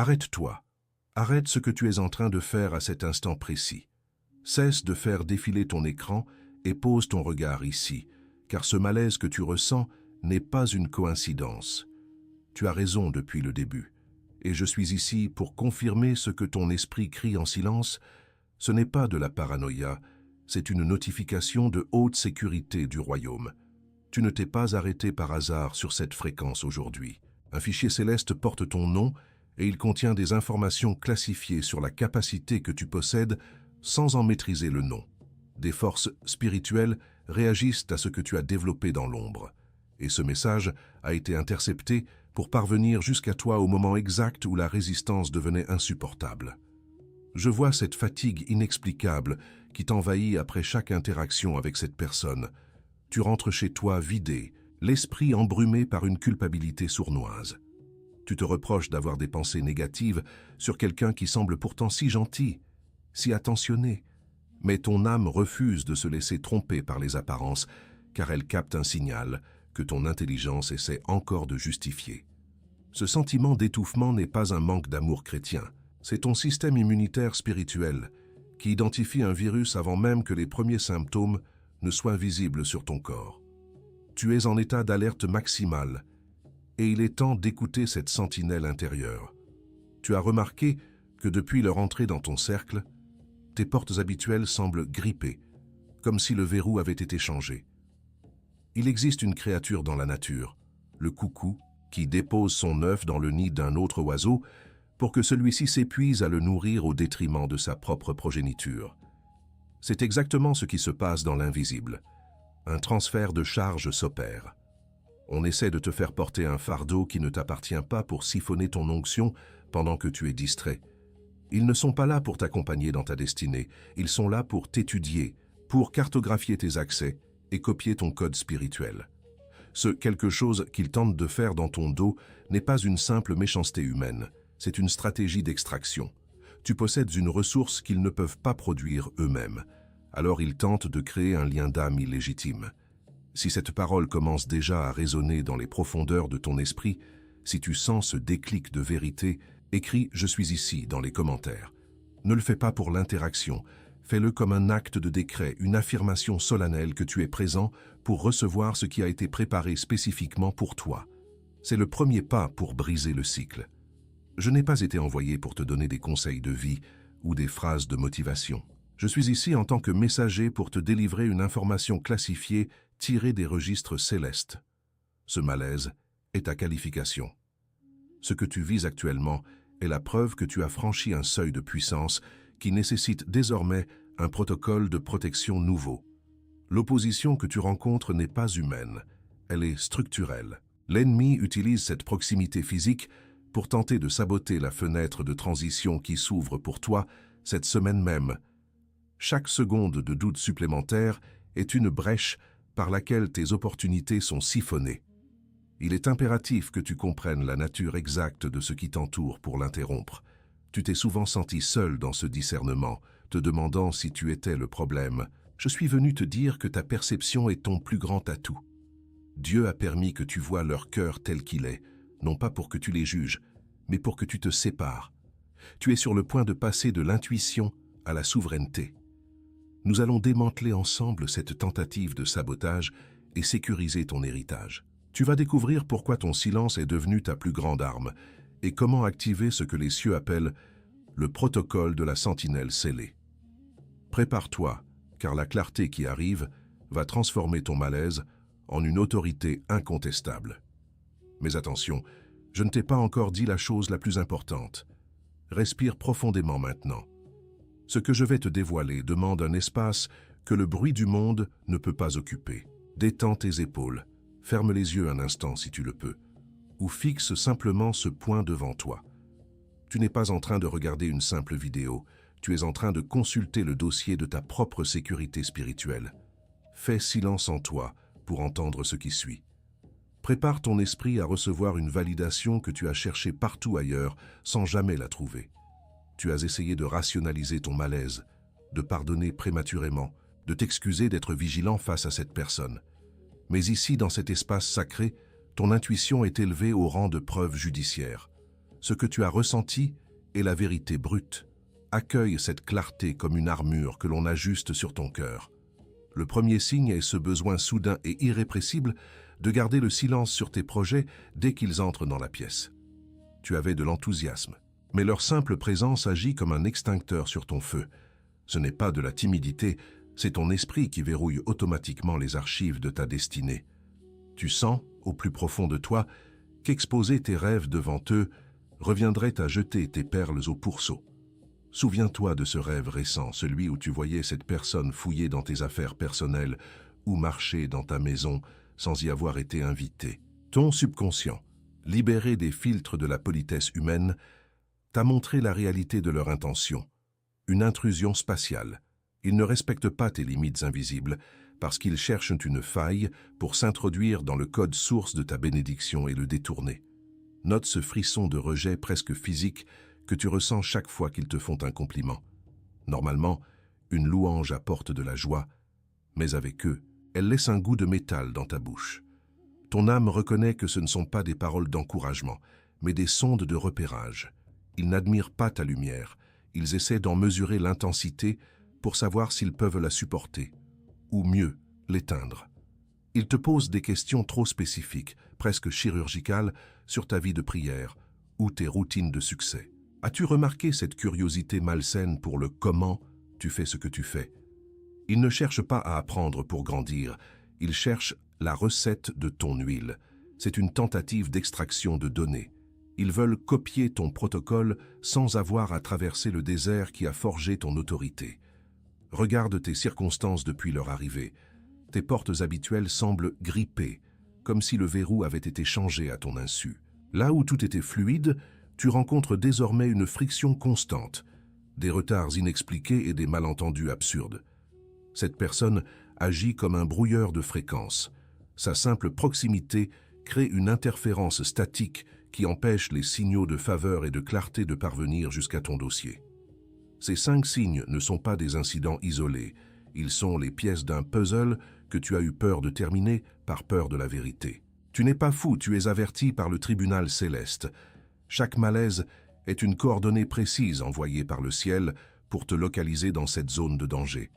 Arrête-toi. Arrête ce que tu es en train de faire à cet instant précis. Cesse de faire défiler ton écran et pose ton regard ici, car ce malaise que tu ressens n'est pas une coïncidence. Tu as raison depuis le début, et je suis ici pour confirmer ce que ton esprit crie en silence. Ce n'est pas de la paranoïa, c'est une notification de haute sécurité du royaume. Tu ne t'es pas arrêté par hasard sur cette fréquence aujourd'hui. Un fichier céleste porte ton nom et il contient des informations classifiées sur la capacité que tu possèdes sans en maîtriser le nom. Des forces spirituelles réagissent à ce que tu as développé dans l'ombre. Et ce message a été intercepté pour parvenir jusqu'à toi au moment exact où la résistance devenait insupportable. Je vois cette fatigue inexplicable qui t'envahit après chaque interaction avec cette personne. Tu rentres chez toi vidé, l'esprit embrumé par une culpabilité sournoise. Tu te reproches d'avoir des pensées négatives sur quelqu'un qui semble pourtant si gentil, si attentionné. Mais ton âme refuse de se laisser tromper par les apparences, car elle capte un signal que ton intelligence essaie encore de justifier. Ce sentiment d'étouffement n'est pas un manque d'amour chrétien, c'est ton système immunitaire spirituel qui identifie un virus avant même que les premiers symptômes ne soient visibles sur ton corps. Tu es en état d'alerte maximale et il est temps d'écouter cette sentinelle intérieure. Tu as remarqué que depuis leur entrée dans ton cercle, tes portes habituelles semblent grippées, comme si le verrou avait été changé. Il existe une créature dans la nature, le coucou, qui dépose son œuf dans le nid d'un autre oiseau pour que celui-ci s'épuise à le nourrir au détriment de sa propre progéniture. C'est exactement ce qui se passe dans l'invisible. Un transfert de charge s'opère. On essaie de te faire porter un fardeau qui ne t'appartient pas pour siphonner ton onction pendant que tu es distrait. Ils ne sont pas là pour t'accompagner dans ta destinée, ils sont là pour t'étudier, pour cartographier tes accès et copier ton code spirituel. Ce quelque chose qu'ils tentent de faire dans ton dos n'est pas une simple méchanceté humaine, c'est une stratégie d'extraction. Tu possèdes une ressource qu'ils ne peuvent pas produire eux-mêmes, alors ils tentent de créer un lien d'âme illégitime. Si cette parole commence déjà à résonner dans les profondeurs de ton esprit, si tu sens ce déclic de vérité, écris « Je suis ici » dans les commentaires. Ne le fais pas pour l'interaction, fais-le comme un acte de décret, une affirmation solennelle que tu es présent pour recevoir ce qui a été préparé spécifiquement pour toi. C'est le premier pas pour briser le cycle. Je n'ai pas été envoyé pour te donner des conseils de vie ou des phrases de motivation. Je suis ici en tant que messager pour te délivrer une information classifiée tirée des registres célestes. Ce malaise est ta qualification. Ce que tu vis actuellement est la preuve que tu as franchi un seuil de puissance qui nécessite désormais un protocole de protection nouveau. L'opposition que tu rencontres n'est pas humaine, elle est structurelle. L'ennemi utilise cette proximité physique pour tenter de saboter la fenêtre de transition qui s'ouvre pour toi cette semaine même. Chaque seconde de doute supplémentaire est une brèche par laquelle tes opportunités sont siphonnées. Il est impératif que tu comprennes la nature exacte de ce qui t'entoure pour l'interrompre. Tu t'es souvent senti seul dans ce discernement, te demandant si tu étais le problème. Je suis venu te dire que ta perception est ton plus grand atout. Dieu a permis que tu vois leur cœur tel qu'il est, non pas pour que tu les juges, mais pour que tu te sépares. Tu es sur le point de passer de l'intuition à la souveraineté. Nous allons démanteler ensemble cette tentative de sabotage et sécuriser ton héritage. Tu vas découvrir pourquoi ton silence est devenu ta plus grande arme et comment activer ce que les cieux appellent le protocole de la sentinelle scellée. Prépare-toi, car la clarté qui arrive va transformer ton malaise en une autorité incontestable. Mais attention, je ne t'ai pas encore dit la chose la plus importante. Respire profondément maintenant. Ce que je vais te dévoiler demande un espace que le bruit du monde ne peut pas occuper. Détends tes épaules, ferme les yeux un instant si tu le peux, ou fixe simplement ce point devant toi. Tu n'es pas en train de regarder une simple vidéo, tu es en train de consulter le dossier de ta propre sécurité spirituelle. Fais silence en toi pour entendre ce qui suit. Prépare ton esprit à recevoir une validation que tu as cherchée partout ailleurs sans jamais la trouver. Tu as essayé de rationaliser ton malaise, de pardonner prématurément, de t'excuser d'être vigilant face à cette personne. Mais ici, dans cet espace sacré, ton intuition est élevée au rang de preuve judiciaire. Ce que tu as ressenti est la vérité brute. Accueille cette clarté comme une armure que l'on ajuste sur ton cœur. Le premier signe est ce besoin soudain et irrépressible de garder le silence sur tes projets dès qu'ils entrent dans la pièce. Tu avais de l'enthousiasme, mais leur simple présence agit comme un extincteur sur ton feu. Ce n'est pas de la timidité, c'est ton esprit qui verrouille automatiquement les archives de ta destinée. Tu sens, au plus profond de toi, qu'exposer tes rêves devant eux reviendrait à jeter tes perles au pourceau. Souviens-toi de ce rêve récent, celui où tu voyais cette personne fouiller dans tes affaires personnelles ou marcher dans ta maison sans y avoir été invité. Ton subconscient, libéré des filtres de la politesse humaine, t'a montré la réalité de leur intention, une intrusion spatiale. Ils ne respectent pas tes limites invisibles parce qu'ils cherchent une faille pour s'introduire dans le code source de ta bénédiction et le détourner. Note ce frisson de rejet presque physique que tu ressens chaque fois qu'ils te font un compliment. Normalement, une louange apporte de la joie, mais avec eux, elle laisse un goût de métal dans ta bouche. Ton âme reconnaît que ce ne sont pas des paroles d'encouragement, mais des sondes de repérage. Ils n'admirent pas ta lumière, ils essaient d'en mesurer l'intensité pour savoir s'ils peuvent la supporter, ou mieux, l'éteindre. Ils te posent des questions trop spécifiques, presque chirurgicales, sur ta vie de prière ou tes routines de succès. As-tu remarqué cette curiosité malsaine pour le comment tu fais ce que tu fais? Ils ne cherchent pas à apprendre pour grandir, ils cherchent la recette de ton huile. C'est une tentative d'extraction de données. Ils veulent copier ton protocole sans avoir à traverser le désert qui a forgé ton autorité. Regarde tes circonstances depuis leur arrivée. Tes portes habituelles semblent grippées, comme si le verrou avait été changé à ton insu. Là où tout était fluide, tu rencontres désormais une friction constante, des retards inexpliqués et des malentendus absurdes. Cette personne agit comme un brouilleur de fréquences. Sa simple proximité crée une interférence statique qui empêche les signaux de faveur et de clarté de parvenir jusqu'à ton dossier. Ces 5 signes ne sont pas des incidents isolés, ils sont les pièces d'un puzzle que tu as eu peur de terminer par peur de la vérité. Tu n'es pas fou, tu es averti par le tribunal céleste. Chaque malaise est une coordonnée précise envoyée par le ciel pour te localiser dans cette zone de danger.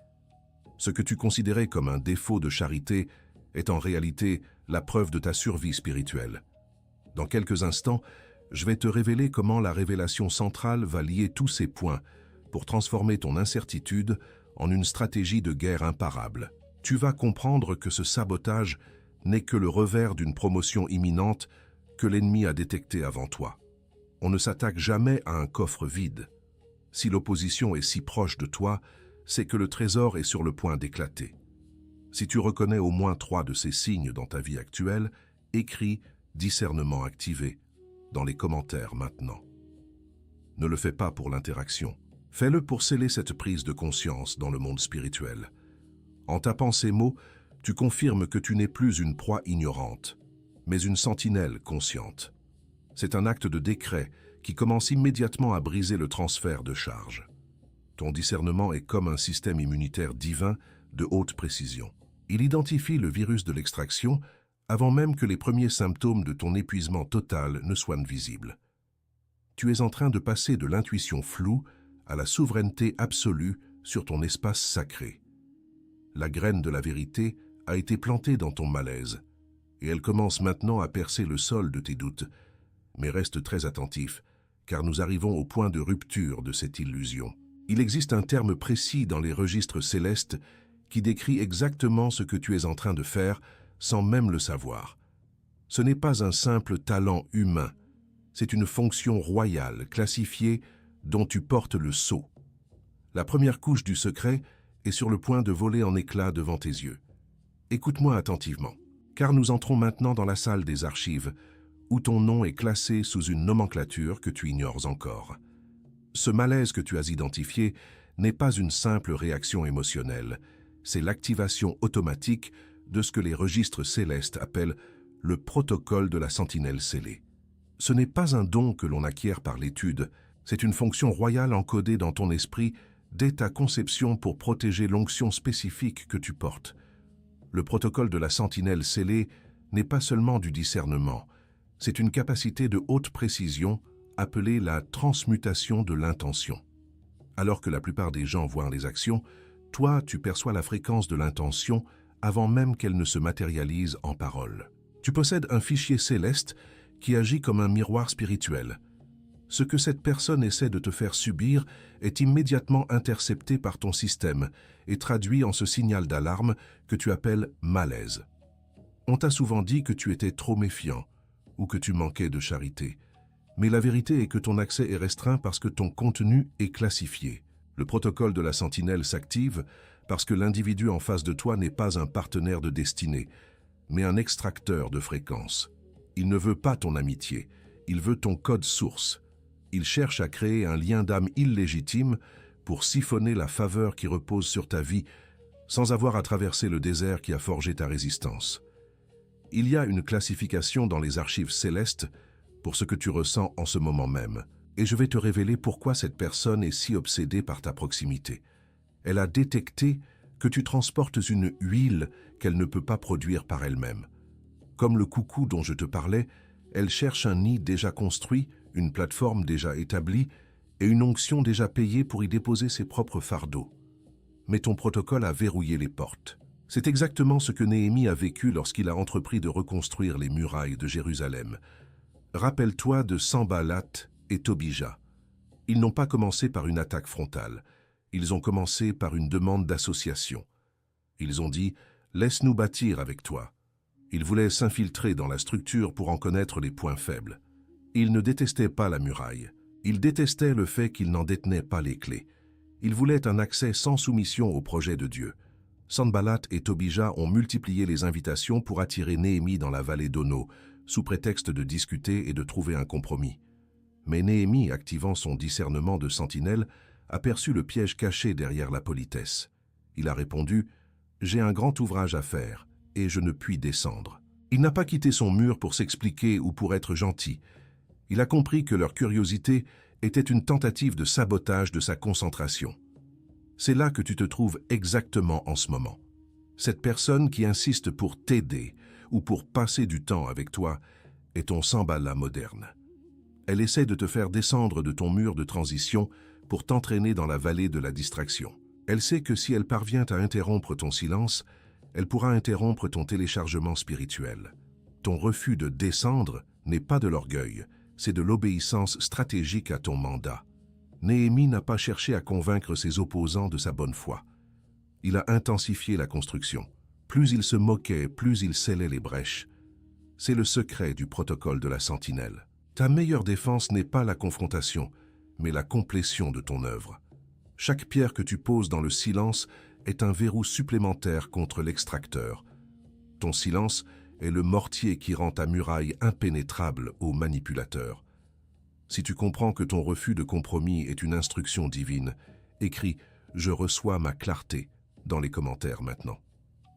Ce que tu considérais comme un défaut de charité est en réalité la preuve de ta survie spirituelle. Dans quelques instants, je vais te révéler comment la révélation centrale va lier tous ces points pour transformer ton incertitude en une stratégie de guerre imparable. Tu vas comprendre que ce sabotage n'est que le revers d'une promotion imminente que l'ennemi a détectée avant toi. On ne s'attaque jamais à un coffre vide. Si l'opposition est si proche de toi, c'est que le trésor est sur le point d'éclater. Si tu reconnais au moins 3 de ces signes dans ta vie actuelle, écris « discernement activé » dans les commentaires maintenant. Ne le fais pas pour l'interaction. Fais-le pour sceller cette prise de conscience dans le monde spirituel. En tapant ces mots, tu confirmes que tu n'es plus une proie ignorante, mais une sentinelle consciente. C'est un acte de décret qui commence immédiatement à briser le transfert de charge. Ton discernement est comme un système immunitaire divin de haute précision. Il identifie le virus de l'extraction avant même que les premiers symptômes de ton épuisement total ne soient visibles. Tu es en train de passer de l'intuition floue à la souveraineté absolue sur ton espace sacré. La graine de la vérité a été plantée dans ton malaise, et elle commence maintenant à percer le sol de tes doutes. Mais reste très attentif, car nous arrivons au point de rupture de cette illusion. Il existe un terme précis dans les registres célestes qui décrit exactement ce que tu es en train de faire sans même le savoir. Ce n'est pas un simple talent humain, c'est une fonction royale classifiée dont tu portes le sceau. La première couche du secret est sur le point de voler en éclats devant tes yeux. Écoute-moi attentivement, car nous entrons maintenant dans la salle des archives, où ton nom est classé sous une nomenclature que tu ignores encore. Ce malaise que tu as identifié n'est pas une simple réaction émotionnelle, c'est l'activation automatique de ce que les registres célestes appellent le protocole de la sentinelle scellée. Ce n'est pas un don que l'on acquiert par l'étude, c'est une fonction royale encodée dans ton esprit dès ta conception pour protéger l'onction spécifique que tu portes. Le protocole de la sentinelle scellée n'est pas seulement du discernement, c'est une capacité de haute précision appelée la transmutation de l'intention. Alors que la plupart des gens voient les actions, toi, tu perçois la fréquence de l'intention avant même qu'elle ne se matérialise en paroles. Tu possèdes un fichier céleste qui agit comme un miroir spirituel. Ce que cette personne essaie de te faire subir est immédiatement intercepté par ton système et traduit en ce signal d'alarme que tu appelles malaise. On t'a souvent dit que tu étais trop méfiant ou que tu manquais de charité. Mais la vérité est que ton accès est restreint parce que ton contenu est classifié. Le protocole de la sentinelle s'active parce que l'individu en face de toi n'est pas un partenaire de destinée, mais un extracteur de fréquences. Il ne veut pas ton amitié, il veut ton code source. Il cherche à créer un lien d'âme illégitime pour siphonner la faveur qui repose sur ta vie sans avoir à traverser le désert qui a forgé ta résistance. Il y a une classification dans les archives célestes pour ce que tu ressens en ce moment même, et je vais te révéler pourquoi cette personne est si obsédée par ta proximité. Elle a détecté que tu transportes une huile qu'elle ne peut pas produire par elle-même. Comme le coucou dont je te parlais, elle cherche un nid déjà construit, une plateforme déjà établie et une onction déjà payée pour y déposer ses propres fardeaux. Mais ton protocole a verrouillé les portes. C'est exactement ce que Néhémie a vécu lorsqu'il a entrepris de reconstruire les murailles de Jérusalem. Rappelle-toi de Sanballat et Tobija. Ils n'ont pas commencé par une attaque frontale. Ils ont commencé par une demande d'association. Ils ont dit « Laisse-nous bâtir avec toi ». Ils voulaient s'infiltrer dans la structure pour en connaître les points faibles. Ils ne détestaient pas la muraille. Ils détestaient le fait qu'ils n'en détenaient pas les clés. Ils voulaient un accès sans soumission au projet de Dieu. Sanballat et Tobija ont multiplié les invitations pour attirer Néhémie dans la vallée d'Ono, sous prétexte de discuter et de trouver un compromis. Mais Néhémie, activant son discernement de sentinelle, aperçut le piège caché derrière la politesse. Il a répondu « J'ai un grand ouvrage à faire, et je ne puis descendre ». Il n'a pas quitté son mur pour s'expliquer ou pour être gentil. Il a compris que leur curiosité était une tentative de sabotage de sa concentration. C'est là que tu te trouves exactement en ce moment. Cette personne qui insiste pour t'aider ou pour passer du temps avec toi est ton Sanballat moderne. Elle essaie de te faire descendre de ton mur de transition pour t'entraîner dans la vallée de la distraction. Elle sait que si elle parvient à interrompre ton silence, elle pourra interrompre ton téléchargement spirituel. Ton refus de descendre n'est pas de l'orgueil, c'est de l'obéissance stratégique à ton mandat. Néhémie n'a pas cherché à convaincre ses opposants de sa bonne foi. Il a intensifié la construction. Plus il se moquait, plus il scellait les brèches. C'est le secret du protocole de la sentinelle. Ta meilleure défense n'est pas la confrontation, mais la complétion de ton œuvre. Chaque pierre que tu poses dans le silence est un verrou supplémentaire contre l'extracteur. Ton silence est le mortier qui rend ta muraille impénétrable aux manipulateurs. Si tu comprends que ton refus de compromis est une instruction divine, écris « Je reçois ma clarté » dans les commentaires maintenant.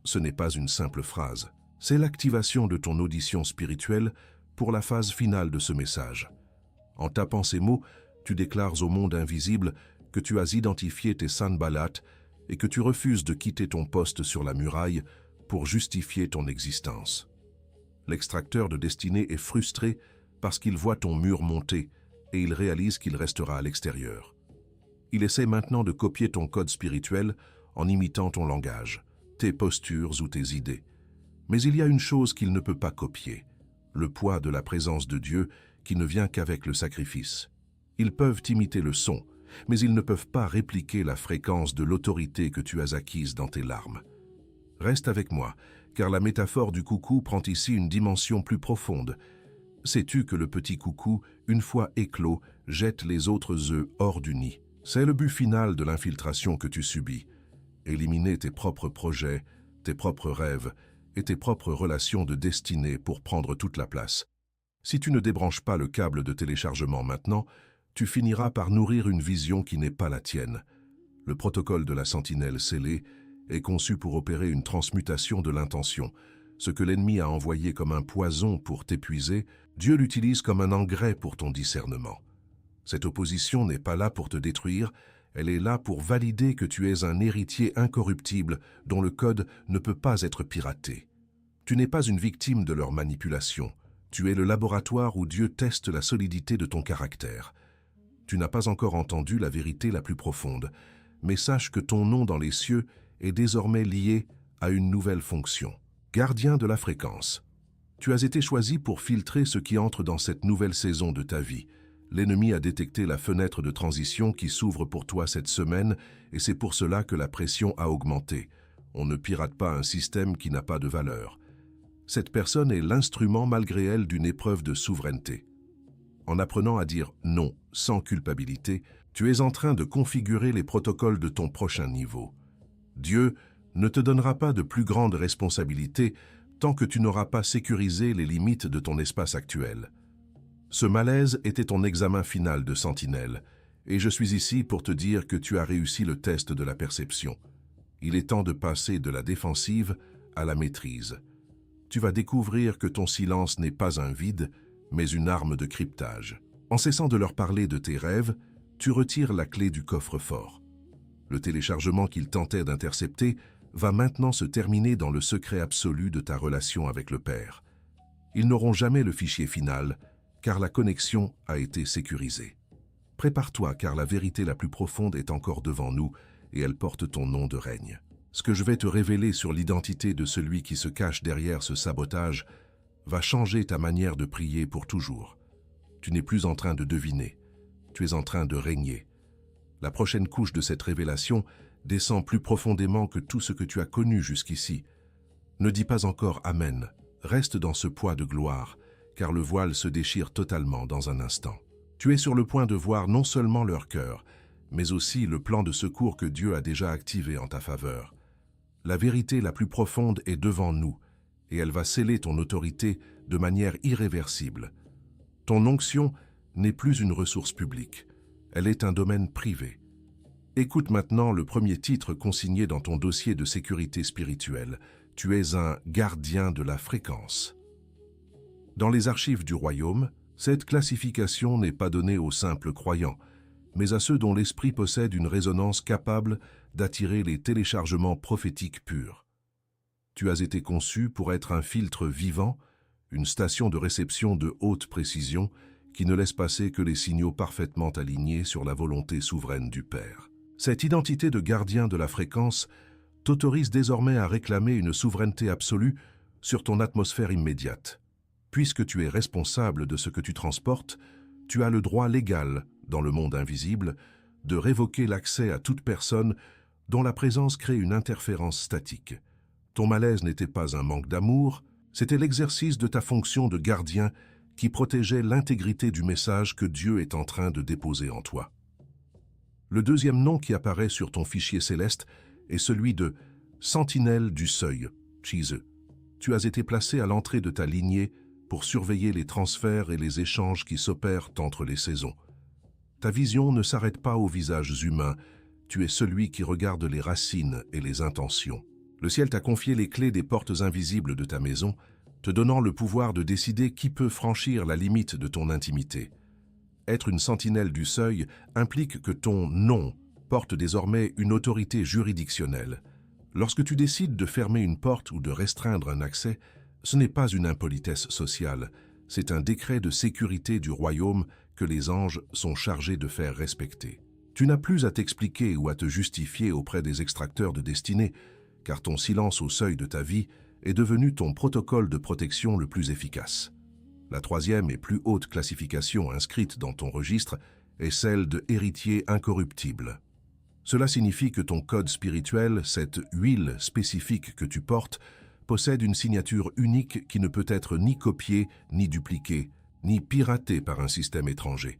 Ce n'est pas une simple phrase, c'est l'activation de ton audition spirituelle pour la phase finale de ce message. En tapant ces mots, tu déclares au monde invisible que tu as identifié tes Sanballat et que tu refuses de quitter ton poste sur la muraille pour justifier ton existence. L'extracteur de destinée est frustré parce qu'il voit ton mur monter et il réalise qu'il restera à l'extérieur. Il essaie maintenant de copier ton code spirituel en imitant ton langage, tes postures ou tes idées. Mais il y a une chose qu'il ne peut pas copier, le poids de la présence de Dieu qui ne vient qu'avec le sacrifice. Ils peuvent imiter le son, mais ils ne peuvent pas répliquer la fréquence de l'autorité que tu as acquise dans tes larmes. Reste avec moi, car la métaphore du coucou prend ici une dimension plus profonde. Sais-tu que le petit coucou, une fois éclos, jette les autres œufs hors du nid? C'est le but final de l'infiltration que tu subis. Éliminer tes propres projets, tes propres rêves et tes propres relations de destinée pour prendre toute la place. Si tu ne débranches pas le câble de téléchargement maintenant, tu finiras par nourrir une vision qui n'est pas la tienne. Le protocole de la sentinelle scellée est conçu pour opérer une transmutation de l'intention. Ce que l'ennemi a envoyé comme un poison pour t'épuiser, Dieu l'utilise comme un engrais pour ton discernement. Cette opposition n'est pas là pour te détruire, elle est là pour valider que tu es un héritier incorruptible dont le code ne peut pas être piraté. Tu n'es pas une victime de leur manipulation, Tu es le laboratoire où Dieu teste la solidité de ton caractère. Tu n'as pas encore entendu la vérité la plus profonde, mais sache que ton nom dans les cieux est désormais lié à une nouvelle fonction. Gardien de la fréquence. Tu as été choisi pour filtrer ce qui entre dans cette nouvelle saison de ta vie. L'ennemi a détecté la fenêtre de transition qui s'ouvre pour toi cette semaine et c'est pour cela que la pression a augmenté. On ne pirate pas un système qui n'a pas de valeur. Cette personne est l'instrument malgré elle d'une épreuve de souveraineté. En apprenant à dire non sans culpabilité, tu es en train de configurer les protocoles de ton prochain niveau. Dieu ne te donnera pas de plus grandes responsabilités tant que tu n'auras pas sécurisé les limites de ton espace actuel. Ce malaise était ton examen final de sentinelle, et je suis ici pour te dire que tu as réussi le test de la perception. Il est temps de passer de la défensive à la maîtrise. Tu vas découvrir que ton silence n'est pas un vide, mais une arme de cryptage. En cessant de leur parler de tes rêves, tu retires la clé du coffre-fort. Le téléchargement qu'ils tentaient d'intercepter va maintenant se terminer dans le secret absolu de ta relation avec le Père. Ils n'auront jamais le fichier final, car la connexion a été sécurisée. Prépare-toi, car la vérité la plus profonde est encore devant nous, et elle porte ton nom de règne. Ce que je vais te révéler sur l'identité de celui qui se cache derrière ce sabotage va changer ta manière de prier pour toujours. Tu n'es plus en train de deviner, tu es en train de régner. La prochaine couche de cette révélation descend plus profondément que tout ce que tu as connu jusqu'ici. Ne dis pas encore « Amen », reste dans ce poids de gloire, car le voile se déchire totalement dans un instant. Tu es sur le point de voir non seulement leur cœur, mais aussi le plan de secours que Dieu a déjà activé en ta faveur. La vérité la plus profonde est devant nous, et elle va sceller ton autorité de manière irréversible. Ton onction n'est plus une ressource publique, elle est un domaine privé. Écoute maintenant le premier titre consigné dans ton dossier de sécurité spirituelle. Tu es un gardien de la fréquence. Dans les archives du royaume, cette classification n'est pas donnée aux simples croyants, mais à ceux dont l'esprit possède une résonance capable d'attirer les téléchargements prophétiques purs. Tu as été conçu pour être un filtre vivant, une station de réception de haute précision qui ne laisse passer que les signaux parfaitement alignés sur la volonté souveraine du Père. Cette identité de gardien de la fréquence t'autorise désormais à réclamer une souveraineté absolue sur ton atmosphère immédiate. Puisque tu es responsable de ce que tu transportes, tu as le droit légal, dans le monde invisible, de révoquer l'accès à toute personne dont la présence crée une interférence statique. Ton malaise n'était pas un manque d'amour, c'était l'exercice de ta fonction de gardien qui protégeait l'intégrité du message que Dieu est en train de déposer en toi. Le deuxième nom qui apparaît sur ton fichier céleste est celui de Sentinelle du Seuil, Chise. Tu as été placé à l'entrée de ta lignée pour surveiller les transferts et les échanges qui s'opèrent entre les saisons. Ta vision ne s'arrête pas aux visages humains, tu es celui qui regarde les racines et les intentions. Le ciel t'a confié les clés des portes invisibles de ta maison, te donnant le pouvoir de décider qui peut franchir la limite de ton intimité. Être une sentinelle du seuil implique que ton nom porte désormais une autorité juridictionnelle. Lorsque tu décides de fermer une porte ou de restreindre un accès, ce n'est pas une impolitesse sociale, c'est un décret de sécurité du royaume que les anges sont chargés de faire respecter. Tu n'as plus à t'expliquer ou à te justifier auprès des extracteurs de destinée, car ton silence au seuil de ta vie est devenu ton protocole de protection le plus efficace. La troisième et plus haute classification inscrite dans ton registre est celle de héritier incorruptible. Cela signifie que ton code spirituel, cette huile spécifique que tu portes, possède une signature unique qui ne peut être ni copiée, ni dupliquée, ni piratée par un système étranger.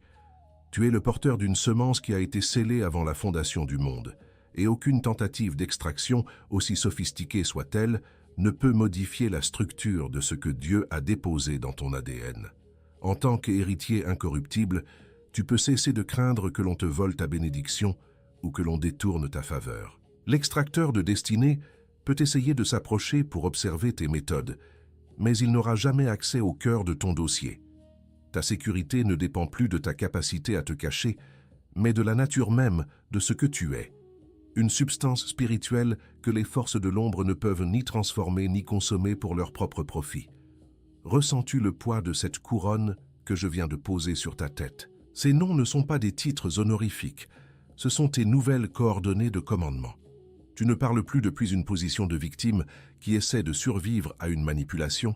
Tu es le porteur d'une semence qui a été scellée avant la fondation du monde, et aucune tentative d'extraction, aussi sophistiquée soit-elle, ne peut modifier la structure de ce que Dieu a déposé dans ton ADN. En tant qu'héritier incorruptible, tu peux cesser de craindre que l'on te vole ta bénédiction ou que l'on détourne ta faveur. L'extracteur de destinée peut essayer de s'approcher pour observer tes méthodes, mais il n'aura jamais accès au cœur de ton dossier. Ta sécurité ne dépend plus de ta capacité à te cacher, mais de la nature même de ce que tu es. Une substance spirituelle que les forces de l'ombre ne peuvent ni transformer ni consommer pour leur propre profit. Ressens-tu le poids de cette couronne que je viens de poser sur ta tête? Ces noms ne sont pas des titres honorifiques, ce sont tes nouvelles coordonnées de commandement. Tu ne parles plus depuis une position de victime qui essaie de survivre à une manipulation,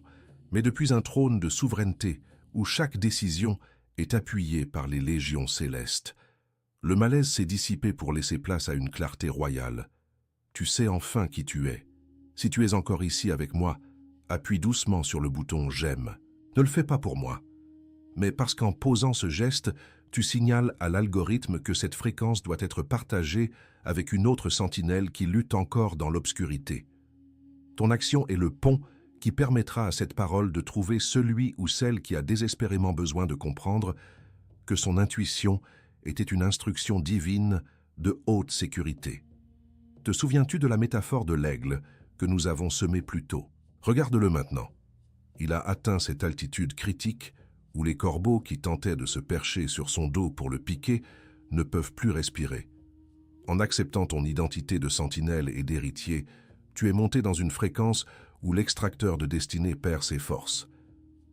mais depuis un trône de souveraineté où chaque décision est appuyée par les légions célestes. Le malaise s'est dissipé pour laisser place à une clarté royale. Tu sais enfin qui tu es. Si tu es encore ici avec moi, appuie doucement sur le bouton « J'aime ». Ne le fais pas pour moi, mais parce qu'en posant ce geste, tu signales à l'algorithme que cette fréquence doit être partagée avec une autre sentinelle qui lutte encore dans l'obscurité. Ton action est le pont qui permettra à cette parole de trouver celui ou celle qui a désespérément besoin de comprendre que son intuition était une instruction divine de haute sécurité. Te souviens-tu de la métaphore de l'aigle que nous avons semée plus tôt? Regarde-le maintenant. Il a atteint cette altitude critique où les corbeaux qui tentaient de se percher sur son dos pour le piquer ne peuvent plus respirer. En acceptant ton identité de sentinelle et d'héritier, tu es monté dans une fréquence où l'extracteur de destinée perd ses forces.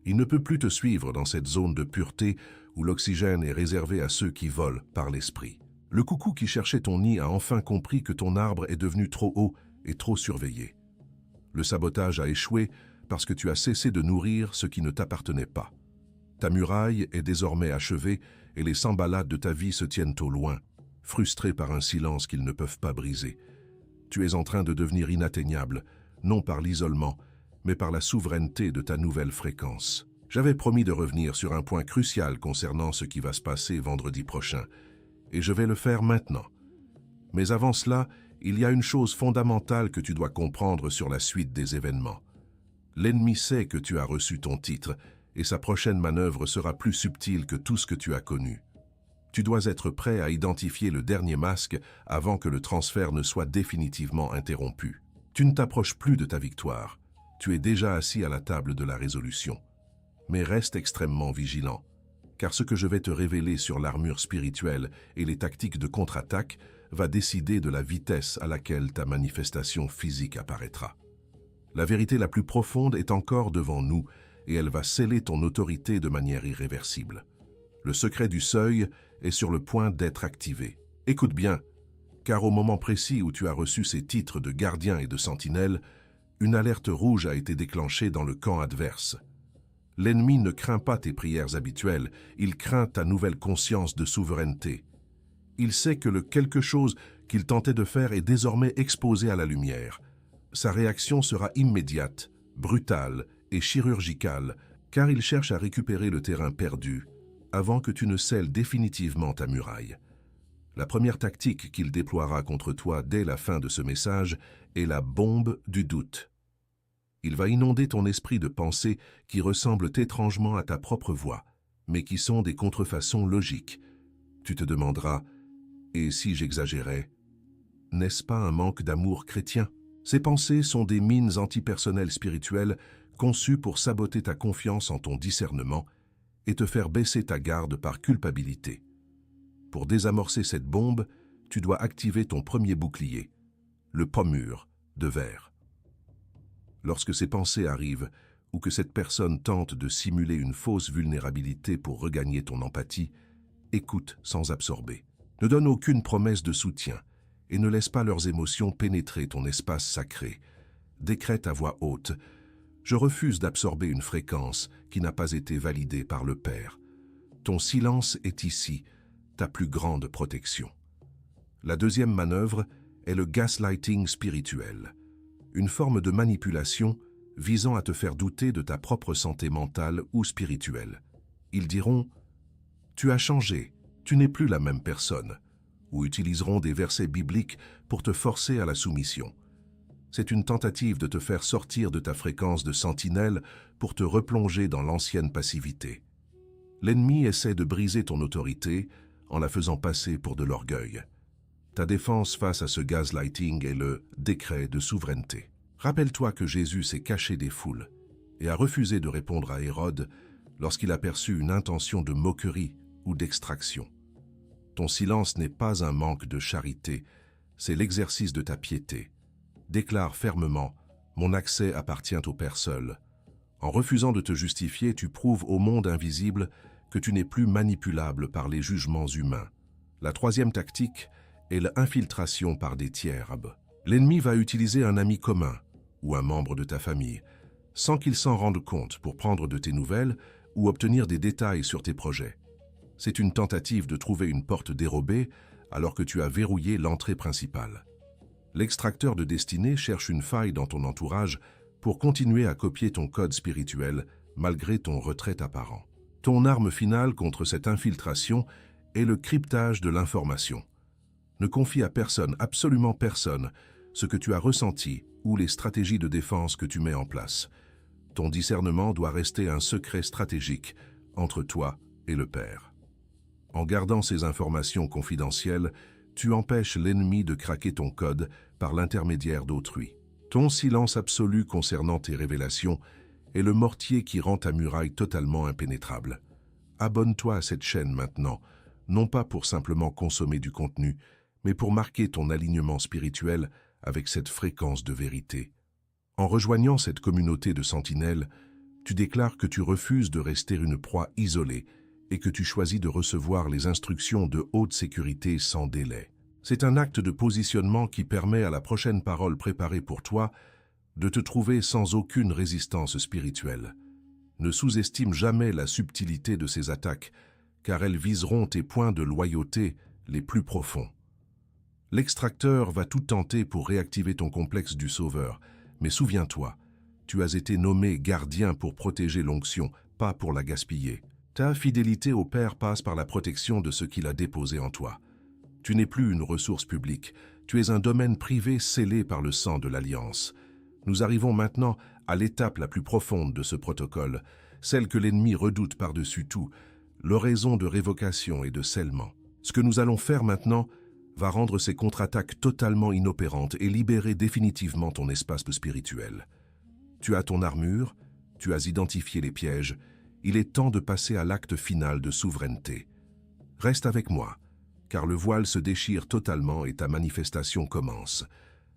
Il ne peut plus te suivre dans cette zone de pureté où l'oxygène est réservé à ceux qui volent par l'esprit. Le coucou qui cherchait ton nid a enfin compris que ton arbre est devenu trop haut et trop surveillé. Le sabotage a échoué parce que tu as cessé de nourrir ce qui ne t'appartenait pas. Ta muraille est désormais achevée et les sans-balades de ta vie se tiennent au loin, frustrés par un silence qu'ils ne peuvent pas briser. Tu es en train de devenir inatteignable, non par l'isolement, mais par la souveraineté de ta nouvelle fréquence. J'avais promis de revenir sur un point crucial concernant ce qui va se passer vendredi prochain, et je vais le faire maintenant. Mais avant cela, il y a une chose fondamentale que tu dois comprendre sur la suite des événements. L'ennemi sait que tu as reçu ton titre, et sa prochaine manœuvre sera plus subtile que tout ce que tu as connu. Tu dois être prêt à identifier le dernier masque avant que le transfert ne soit définitivement interrompu. Tu ne t'approches plus de ta victoire. Tu es déjà assis à la table de la résolution. Mais reste extrêmement vigilant, car ce que je vais te révéler sur l'armure spirituelle et les tactiques de contre-attaque va décider de la vitesse à laquelle ta manifestation physique apparaîtra. La vérité la plus profonde est encore devant nous, et elle va sceller ton autorité de manière irréversible. Le secret du seuil est sur le point d'être activé. Écoute bien, car au moment précis où tu as reçu ces titres de gardien et de sentinelle, une alerte rouge a été déclenchée dans le camp adverse. L'ennemi ne craint pas tes prières habituelles, il craint ta nouvelle conscience de souveraineté. Il sait que le quelque chose qu'il tentait de faire est désormais exposé à la lumière. Sa réaction sera immédiate, brutale et chirurgicale, car il cherche à récupérer le terrain perdu avant que tu ne scelles définitivement ta muraille. La première tactique qu'il déploiera contre toi dès la fin de ce message est la bombe du doute. Il va inonder ton esprit de pensées qui ressemblent étrangement à ta propre voix, mais qui sont des contrefaçons logiques. Tu te demanderas, et si j'exagérais, n'est-ce pas un manque d'amour chrétien? Ces pensées sont des mines antipersonnelles spirituelles conçues pour saboter ta confiance en ton discernement et te faire baisser ta garde par culpabilité. Pour désamorcer cette bombe, tu dois activer ton premier bouclier, le pommure de verre. Lorsque ces pensées arrivent, ou que cette personne tente de simuler une fausse vulnérabilité pour regagner ton empathie, écoute sans absorber. Ne donne aucune promesse de soutien et ne laisse pas leurs émotions pénétrer ton espace sacré. Décrète à voix haute « Je refuse d'absorber une fréquence qui n'a pas été validée par le Père. Ton silence est ici, ta plus grande protection. » La deuxième manœuvre est le gaslighting spirituel, une forme de manipulation visant à te faire douter de ta propre santé mentale ou spirituelle. Ils diront « Tu as changé, tu n'es plus la même personne » ou utiliseront des versets bibliques pour te forcer à la soumission. C'est une tentative de te faire sortir de ta fréquence de sentinelle pour te replonger dans l'ancienne passivité. L'ennemi essaie de briser ton autorité en la faisant passer pour de l'orgueil. Ta défense face à ce gaslighting est le décret de souveraineté. Rappelle-toi que Jésus s'est caché des foules et a refusé de répondre à Hérode lorsqu'il a perçu une intention de moquerie ou d'extraction. Ton silence n'est pas un manque de charité, c'est l'exercice de ta piété. Déclare fermement « Mon accès appartient au Père seul ». En refusant de te justifier, tu prouves au monde invisible que tu n'es plus manipulable par les jugements humains. La troisième tactique est l'infiltration par des tiers. L'ennemi va utiliser un ami commun ou un membre de ta famille, sans qu'il s'en rende compte, pour prendre de tes nouvelles ou obtenir des détails sur tes projets. C'est une tentative de trouver une porte dérobée alors que tu as verrouillé l'entrée principale. L'extracteur de destinée cherche une faille dans ton entourage pour continuer à copier ton code spirituel malgré ton retrait apparent. Ton arme finale contre cette infiltration est le cryptage de l'information. Ne confie à personne, absolument personne, ce que tu as ressenti ou les stratégies de défense que tu mets en place. Ton discernement doit rester un secret stratégique entre toi et le Père. En gardant ces informations confidentielles, tu empêches l'ennemi de craquer ton code par l'intermédiaire d'autrui. Ton silence absolu concernant tes révélations est le mortier qui rend ta muraille totalement impénétrable. Abonne-toi à cette chaîne maintenant, non pas pour simplement consommer du contenu, mais pour marquer ton alignement spirituel avec cette fréquence de vérité. En rejoignant cette communauté de sentinelles, tu déclares que tu refuses de rester une proie isolée et que tu choisis de recevoir les instructions de haute sécurité sans délai. C'est un acte de positionnement qui permet à la prochaine parole préparée pour toi de te trouver sans aucune résistance spirituelle. Ne sous-estime jamais la subtilité de ces attaques, car elles viseront tes points de loyauté les plus profonds. L'extracteur va tout tenter pour réactiver ton complexe du sauveur, mais souviens-toi, tu as été nommé gardien pour protéger l'onction, pas pour la gaspiller. Ta fidélité au Père passe par la protection de ce qu'il a déposé en toi. Tu n'es plus une ressource publique, tu es un domaine privé scellé par le sang de l'Alliance. Nous arrivons maintenant à l'étape la plus profonde de ce protocole, celle que l'ennemi redoute par-dessus tout, l'oraison de révocation et de scellement. Ce que nous allons faire maintenant va rendre ces contre-attaques totalement inopérantes et libérer définitivement ton espace spirituel. Tu as ton armure, tu as identifié les pièges, il est temps de passer à l'acte final de souveraineté. Reste avec moi, car le voile se déchire totalement et ta manifestation commence.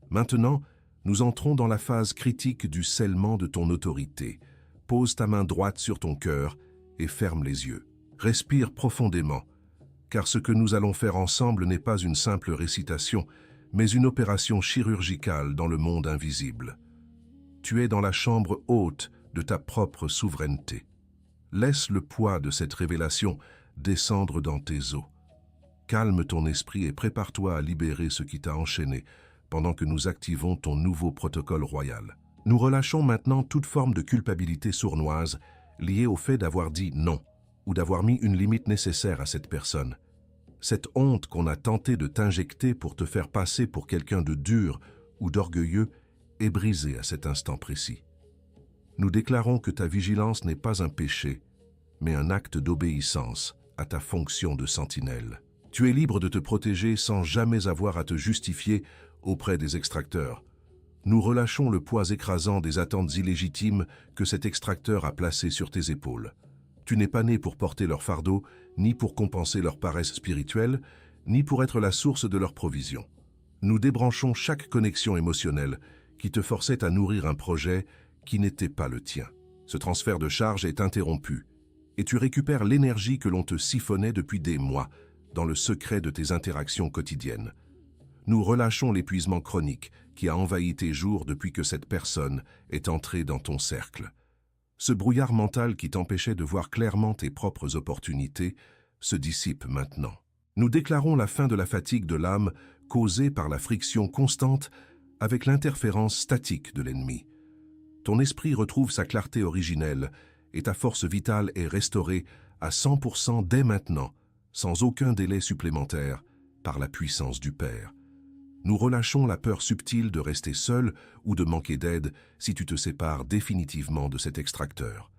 Maintenant, nous entrons dans la phase critique du scellement de ton autorité. Pose ta main droite sur ton cœur et ferme les yeux. Respire profondément, car ce que nous allons faire ensemble n'est pas une simple récitation, mais une opération chirurgicale dans le monde invisible. Tu es dans la chambre haute de ta propre souveraineté. Laisse le poids de cette révélation descendre dans tes os. Calme ton esprit et prépare-toi à libérer ce qui t'a enchaîné pendant que nous activons ton nouveau protocole royal. Nous relâchons maintenant toute forme de culpabilité sournoise liée au fait d'avoir dit non ou d'avoir mis une limite nécessaire à cette personne. Cette honte qu'on a tenté de t'injecter pour te faire passer pour quelqu'un de dur ou d'orgueilleux est brisée à cet instant précis. Nous déclarons que ta vigilance n'est pas un péché, mais un acte d'obéissance à ta fonction de sentinelle. Tu es libre de te protéger sans jamais avoir à te justifier auprès des extracteurs. Nous relâchons le poids écrasant des attentes illégitimes que cet extracteur a placées sur tes épaules. Tu n'es pas né pour porter leur fardeau, ni pour compenser leur paresse spirituelle, ni pour être la source de leur provision. Nous débranchons chaque connexion émotionnelle qui te forçait à nourrir un projet qui n'était pas le tien. Ce transfert de charge est interrompu, et tu récupères l'énergie que l'on te siphonnait depuis des mois, dans le secret de tes interactions quotidiennes. Nous relâchons l'épuisement chronique qui a envahi tes jours depuis que cette personne est entrée dans ton cercle. Ce brouillard mental qui t'empêchait de voir clairement tes propres opportunités se dissipe maintenant. Nous déclarons la fin de la fatigue de l'âme causée par la friction constante avec l'interférence statique de l'ennemi. Ton esprit retrouve sa clarté originelle et ta force vitale est restaurée à 100% dès maintenant, sans aucun délai supplémentaire, par la puissance du Père. Nous relâchons la peur subtile de rester seul ou de manquer d'aide si tu te sépares définitivement de cet extracteur.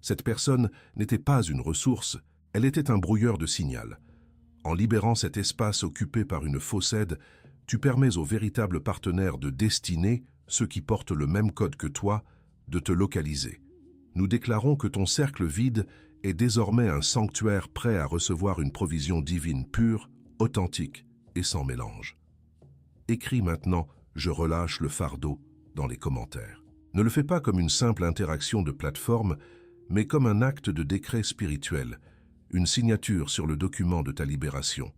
Cette personne n'était pas une ressource, elle était un brouilleur de signal. En libérant cet espace occupé par une fausse aide, tu permets aux véritables partenaires de destinée, ceux qui portent le même code que toi, de te localiser. Nous déclarons que ton cercle vide est désormais un sanctuaire prêt à recevoir une provision divine pure, authentique et sans mélange. Écris maintenant « Je relâche le fardeau » dans les commentaires. Ne le fais pas comme une simple interaction de plateforme, mais comme un acte de décret spirituel, une signature sur le document de ta libération.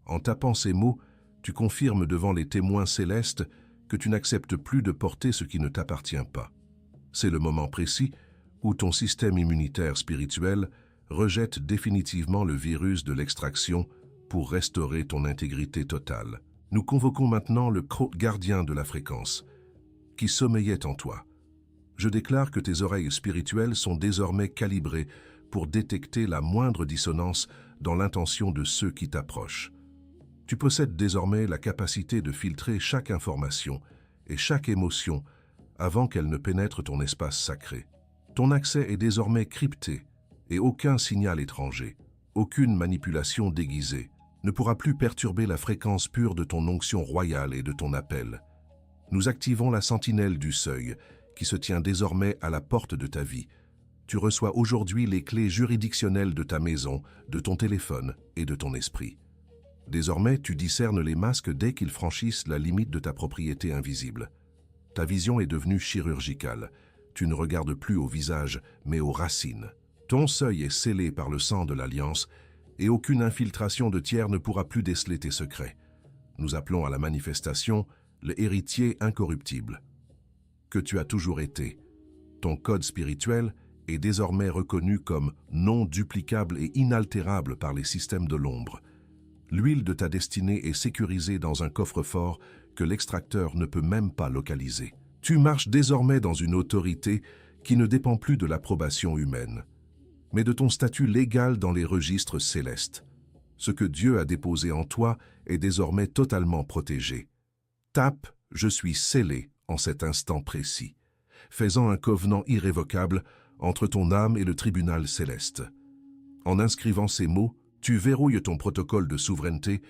En tapant ces mots, tu confirmes devant les témoins célestes que tu n'acceptes plus de porter ce qui ne t'appartient pas. C'est le moment précis où ton système immunitaire spirituel rejette définitivement le virus de l'extraction pour restaurer ton intégrité totale. Nous convoquons maintenant le gardien de la fréquence, qui sommeillait en toi. Je déclare que tes oreilles spirituelles sont désormais calibrées pour détecter la moindre dissonance dans l'intention de ceux qui t'approchent. Tu possèdes désormais la capacité de filtrer chaque information et chaque émotion avant qu'elle ne pénètre ton espace sacré. Ton accès est désormais crypté et aucun signal étranger, aucune manipulation déguisée ne pourra plus perturber la fréquence pure de ton onction royale et de ton appel. Nous activons la sentinelle du seuil qui se tient désormais à la porte de ta vie. Tu reçois aujourd'hui les clés juridictionnelles de ta maison, de ton téléphone et de ton esprit. Désormais, tu discernes les masques dès qu'ils franchissent la limite de ta propriété invisible. Ta vision est devenue chirurgicale. Tu ne regardes plus au visage, mais aux racines. Ton seuil est scellé par le sang de l'Alliance et aucune infiltration de tiers ne pourra plus déceler tes secrets. Nous appelons à la manifestation le héritier incorruptible que tu as toujours été. Ton code spirituel est désormais reconnu comme non duplicable et inaltérable par les systèmes de l'ombre. L'huile de ta destinée est sécurisée dans un coffre-fort que l'extracteur ne peut même pas localiser. Tu marches désormais dans une autorité qui ne dépend plus de l'approbation humaine, mais de ton statut légal dans les registres célestes. Ce que Dieu a déposé en toi est désormais totalement protégé. Tape « Je suis scellé » en cet instant précis, faisant un covenant irrévocable entre ton âme et le tribunal céleste. En inscrivant ces mots, tu verrouilles ton protocole de souveraineté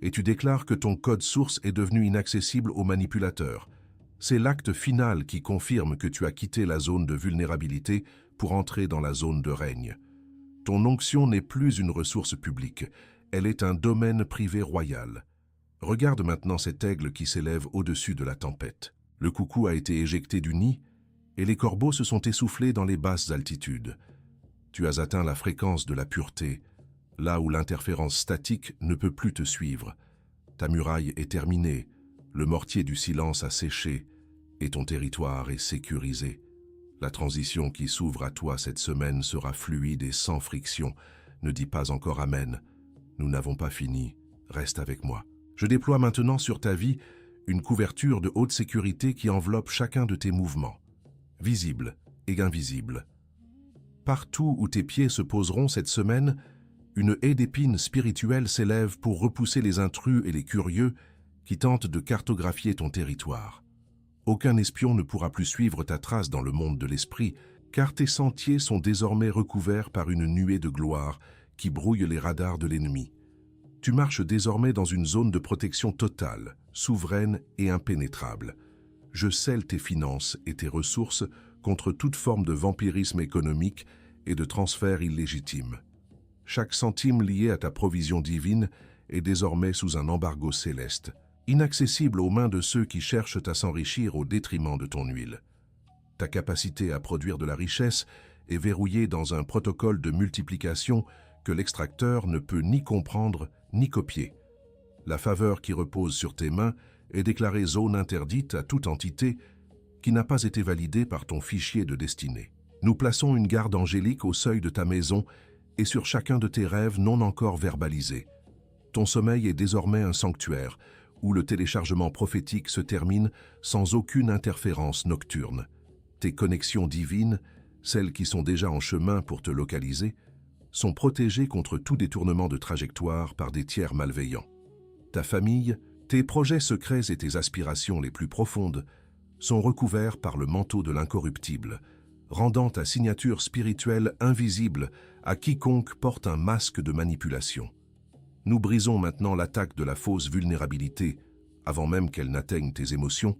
et tu déclares que ton code source est devenu inaccessible aux manipulateurs. C'est l'acte final qui confirme que tu as quitté la zone de vulnérabilité pour entrer dans la zone de règne. Ton onction n'est plus une ressource publique, elle est un domaine privé royal. Regarde maintenant cet aigle qui s'élève au-dessus de la tempête. Le coucou a été éjecté du nid et les corbeaux se sont essoufflés dans les basses altitudes. Tu as atteint la fréquence de la pureté, là où l'interférence statique ne peut plus te suivre. Ta muraille est terminée, le mortier du silence a séché et ton territoire est sécurisé. La transition qui s'ouvre à toi cette semaine sera fluide et sans friction. Ne dis pas encore Amen. Nous n'avons pas fini. Reste avec moi. Je déploie maintenant sur ta vie une couverture de haute sécurité qui enveloppe chacun de tes mouvements, visibles et invisibles. Partout où tes pieds se poseront cette semaine, une haie d'épines spirituelles s'élève pour repousser les intrus et les curieux qui tentent de cartographier ton territoire. Aucun espion ne pourra plus suivre ta trace dans le monde de l'esprit, car tes sentiers sont désormais recouverts par une nuée de gloire qui brouille les radars de l'ennemi. Tu marches désormais dans une zone de protection totale, souveraine et impénétrable. Je scelle tes finances et tes ressources contre toute forme de vampirisme économique et de transfert illégitime. Chaque centime lié à ta provision divine est désormais sous un embargo céleste, inaccessible aux mains de ceux qui cherchent à s'enrichir au détriment de ton huile. Ta capacité à produire de la richesse est verrouillée dans un protocole de multiplication que l'extracteur ne peut ni comprendre ni copier. La faveur qui repose sur tes mains est déclarée zone interdite à toute entité qui n'a pas été validée par ton fichier de destinée. Nous plaçons une garde angélique au seuil de ta maison et sur chacun de tes rêves non encore verbalisés. Ton sommeil est désormais un sanctuaire où le téléchargement prophétique se termine sans aucune interférence nocturne. Tes connexions divines, celles qui sont déjà en chemin pour te localiser, sont protégées contre tout détournement de trajectoire par des tiers malveillants. Ta famille, tes projets secrets et tes aspirations les plus profondes sont recouverts par le manteau de l'incorruptible, rendant ta signature spirituelle invisible à quiconque porte un masque de manipulation. Nous brisons maintenant l'attaque de la fausse vulnérabilité, avant même qu'elle n'atteigne tes émotions.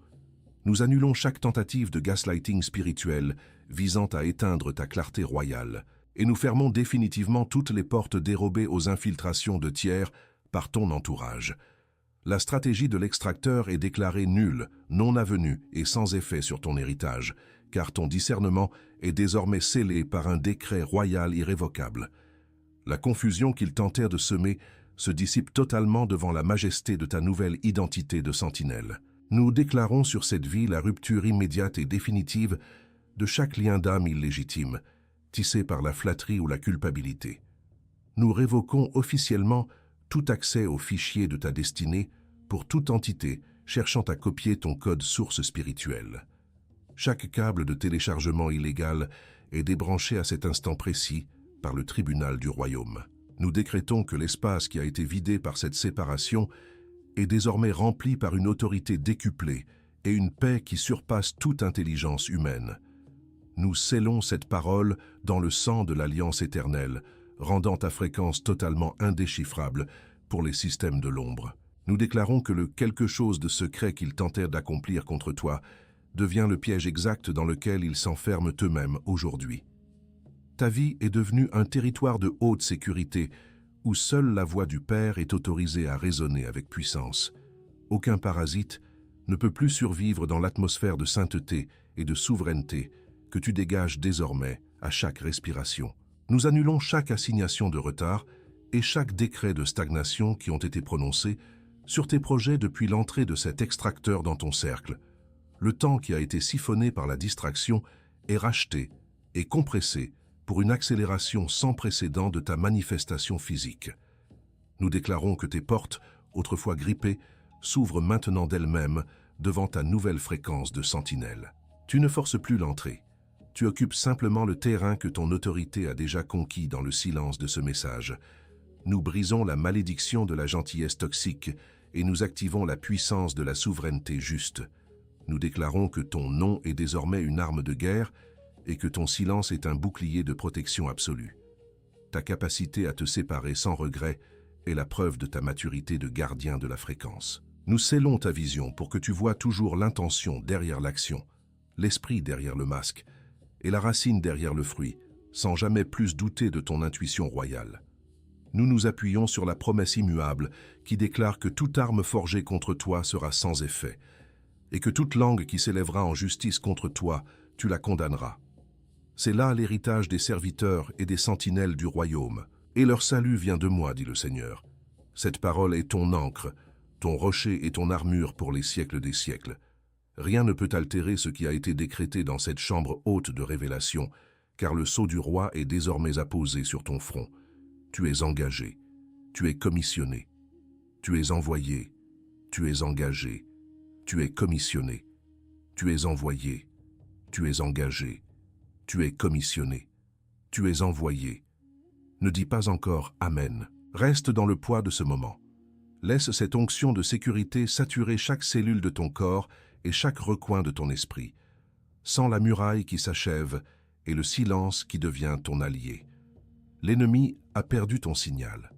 Nous annulons chaque tentative de gaslighting spirituel visant à éteindre ta clarté royale, et nous fermons définitivement toutes les portes dérobées aux infiltrations de tiers par ton entourage. La stratégie de l'extracteur est déclarée nulle, non avenue et sans effet sur ton héritage, car ton discernement est désormais scellé par un décret royal irrévocable. La confusion qu'ils tentèrent de semer se dissipe totalement devant la majesté de ta nouvelle identité de sentinelle. Nous déclarons sur cette vie la rupture immédiate et définitive de chaque lien d'âme illégitime, tissé par la flatterie ou la culpabilité. Nous révoquons officiellement tout accès aux fichiers de ta destinée pour toute entité cherchant à copier ton code source spirituel. Chaque câble de téléchargement illégal est débranché à cet instant précis par le tribunal du royaume. Nous décrétons que l'espace qui a été vidé par cette séparation est désormais rempli par une autorité décuplée et une paix qui surpasse toute intelligence humaine. Nous scellons cette parole dans le sang de l'Alliance éternelle, rendant ta fréquence totalement indéchiffrable pour les systèmes de l'ombre. Nous déclarons que le quelque chose de secret qu'ils tentèrent d'accomplir contre toi devient le piège exact dans lequel ils s'enferment eux-mêmes aujourd'hui. Ta vie est devenue un territoire de haute sécurité où seule la voix du Père est autorisée à résonner avec puissance. Aucun parasite ne peut plus survivre dans l'atmosphère de sainteté et de souveraineté que tu dégages désormais à chaque respiration. Nous annulons chaque assignation de retard et chaque décret de stagnation qui ont été prononcés sur tes projets depuis l'entrée de cet extracteur dans ton cercle. Le temps qui a été siphonné par la distraction est racheté et compressé pour une accélération sans précédent de ta manifestation physique. Nous déclarons que tes portes, autrefois grippées, s'ouvrent maintenant d'elles-mêmes devant ta nouvelle fréquence de sentinelle. Tu ne forces plus l'entrée. Tu occupes simplement le terrain que ton autorité a déjà conquis dans le silence de ce message. Nous brisons la malédiction de la gentillesse toxique et nous activons la puissance de la souveraineté juste. Nous déclarons que ton nom est désormais une arme de guerre et que ton silence est un bouclier de protection absolue. Ta capacité à te séparer sans regret est la preuve de ta maturité de gardien de la fréquence. Nous scellons ta vision pour que tu vois toujours l'intention derrière l'action, l'esprit derrière le masque et la racine derrière le fruit, sans jamais plus douter de ton intuition royale. Nous nous appuyons sur la promesse immuable qui déclare que toute arme forgée contre toi sera sans effet, et que toute langue qui s'élèvera en justice contre toi, tu la condamneras. C'est là l'héritage des serviteurs et des sentinelles du royaume, et leur salut vient de moi, dit le Seigneur. Cette parole est ton ancre, ton rocher et ton armure pour les siècles des siècles. Rien ne peut altérer ce qui a été décrété dans cette chambre haute de révélation, car le sceau du roi est désormais apposé sur ton front. Tu es engagé, tu es commissionné, tu es envoyé, tu es engagé, tu es commissionné, tu es envoyé, tu es engagé, tu es commissionné, tu es envoyé. Ne dis pas encore « Amen ». Reste dans le poids de ce moment. Laisse cette onction de sécurité saturer chaque cellule de ton corps et chaque recoin de ton esprit. Sens la muraille qui s'achève et le silence qui devient ton allié. L'ennemi a perdu ton signal.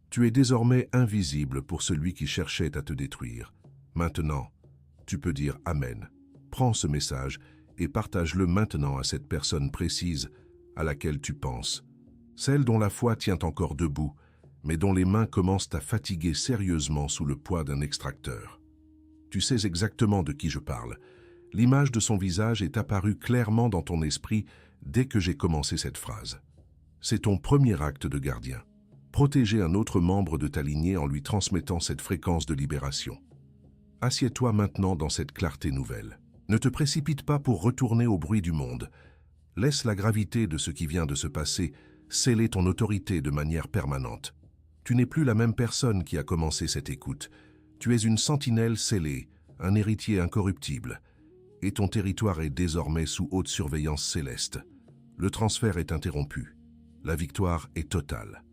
Tu es désormais invisible pour celui qui cherchait à te détruire. Maintenant, tu peux dire « Amen ». Prends ce message et partage-le maintenant à cette personne précise à laquelle tu penses. Celle dont la foi tient encore debout, mais dont les mains commencent à fatiguer sérieusement sous le poids d'un extracteur. Tu sais exactement de qui je parle. L'image de son visage est apparue clairement dans ton esprit dès que j'ai commencé cette phrase. C'est ton premier acte de gardien. Protéger un autre membre de ta lignée en lui transmettant cette fréquence de libération. Assieds-toi maintenant dans cette clarté nouvelle. Ne te précipite pas pour retourner au bruit du monde. Laisse la gravité de ce qui vient de se passer sceller ton autorité de manière permanente. Tu n'es plus la même personne qui a commencé cette écoute. Tu es une sentinelle scellée, un héritier incorruptible. Et ton territoire est désormais sous haute surveillance céleste. Le transfert est interrompu. La victoire est totale.